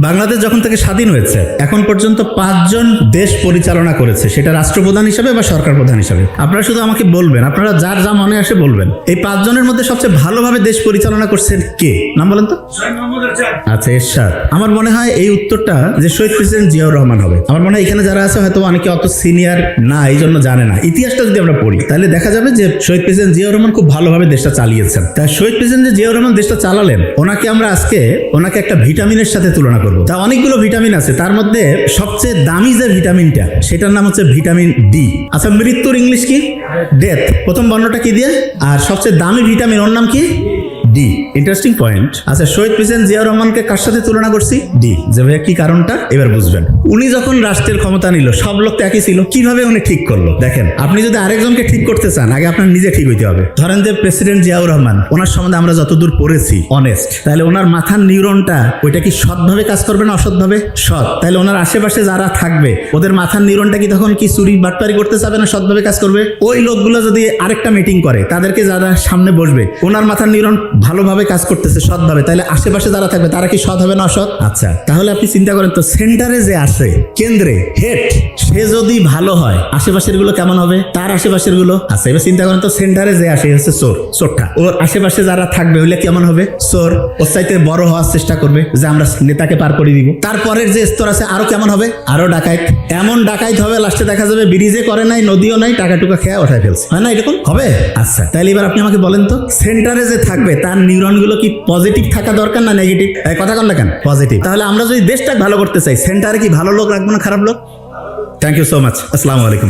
বাংলাদেশ যখন থেকে স্বাধীন হয়েছে এখন পর্যন্ত 5 জন দেশ পরিচালনা করেছে, সেটা রাষ্ট্রপ্রধান হিসেবে বা সরকার প্রধান হিসেবে। আপনারা শুধু আমাকে বলবেন, আপনারা যার যা মনে আসে বলবেন, এই 5 জনের মধ্যে সবচেয়ে ভালোভাবে দেশ পরিচালনা করছেন কে? নাম বলেন তো। আচ্ছা, এরশাদ। আমার মনে হয় এই উত্তরটা যে শহীদ প্রেসিডেন্ট জিয়াউর রহমান হবে। আমার মনে হয় এখানে যারা আছে হয়তো অনেকে অত সিনিয়র না, এই জন্য জানে না। ইতিহাসটা যদি আমরা পড়ি তাহলে দেখা যাবে যে শহীদ প্রেসিডেন্ট জিয়াউর রহমান খুব ভালোভাবে দেশটা চালিয়েছেন। তাই শহীদ প্রেসিডেন্ট যে জিয়াউর রহমান দেশটা চালালেন, ওনাকে আমরা আজকে ওনাকে একটা ভিটামিনের সাথে তুলনা করবো। তা অনেকগুলো ভিটামিন আছে, তার মধ্যে সবচেয়ে দামি যে ভিটামিনটা সেটার নাম হচ্ছে ভিটামিন ডি। আচ্ছা, মৃত্যুর ইংলিশ কি? ডেথ। প্রথম বর্ণটা কি দিয়ে? আর সবচেয়ে দামি ভিটামিন ওর নাম কি? ডি। Interesting point. আচ্ছা, শহীদ প্রেসিডেন্ট জিয়াউর রহমানকে কার সাথে তুলনা করছি? ডি। যে ভাইয়া কি কারণটা এবার বুঝবেন। উনি যখন রাষ্ট্রের ক্ষমতা নিল সব লোক তো একই ছিল, কিভাবে উনি ঠিক করলো দেখেন। আপনি যদি আরেকজনকে ঠিক করতে চান আগে আপনার নিজে ঠিক হইতে হবে। ধরেন যে প্রেসিডেন্ট জিয়াউর রহমান, ওনার সম্বন্ধে আমরা যতদূর পড়েছি অনেস্ট, তাহলে ওনার মাথার নিউরনটা ওইটা কি সৎভাবে কাজ করবে না অসৎভাবে? সৎ। তাহলে ওনার আশেপাশে যারা থাকবে ওদের মাথার নিউরনটা কি তখন কি চুরি বাটপারি করতে চাবে না সৎভাবে কাজ করবে? ওই লোকগুলো যদি আরেকটা মিটিং করে তাদেরকে যারা সামনে বসবে ওনার মাথার নিউরন ভালোভাবে কাজ করতেছে সৎভাবে, তাহলে আশেপাশে যারা থাকবে তারা কি সৎ হবে না অসৎ? আচ্ছা, তাহলে আপনি চিন্তা করেন তো, সেন্টারে যে আছে, কেন্দ্রে হেড, সে যদি ভালো হয় আশেপাশের গুলো কেমন হবে? তার আশেপাশের গুলো। আচ্ছা, এবার চিন্তা করেন তো, সেন্টারে যে আসে হচ্ছে চোর, চোরটা, ওর আশেপাশে যারা থাকবে ওইলে কেমন হবে? চোর। ওর চাইতে বড় হওয়ার চেষ্টা করবে যে আমরা নেতাকে পার করে দিব। তারপরের যে স্তর আছে আরো কেমন হবে? আরো ডাকাইত। এমন ডাকাইত হবে লাস্টে দেখা যাবে ব্রিজে করে নাই, নদীও নাই, টাকা টুকা খেয়ে ওঠায় ফেলছে, হয় না? এরকম হবে। আচ্ছা, তাহলে এবার আপনি আমাকে বলেন তো, সেন্টারে যে থাকবে তার নিউরন গুলো কি পজিটিভ থাকা দরকার না নেগেটিভ? কথা কন না কেন? পজিটিভ। তাহলে আমরা যদি দেশটা ভালো করতে চাই সেন্টারে কি ভালো লোক রাখবো না খারাপ লোক? Thank you so much. আসসালামু আলাইকুম।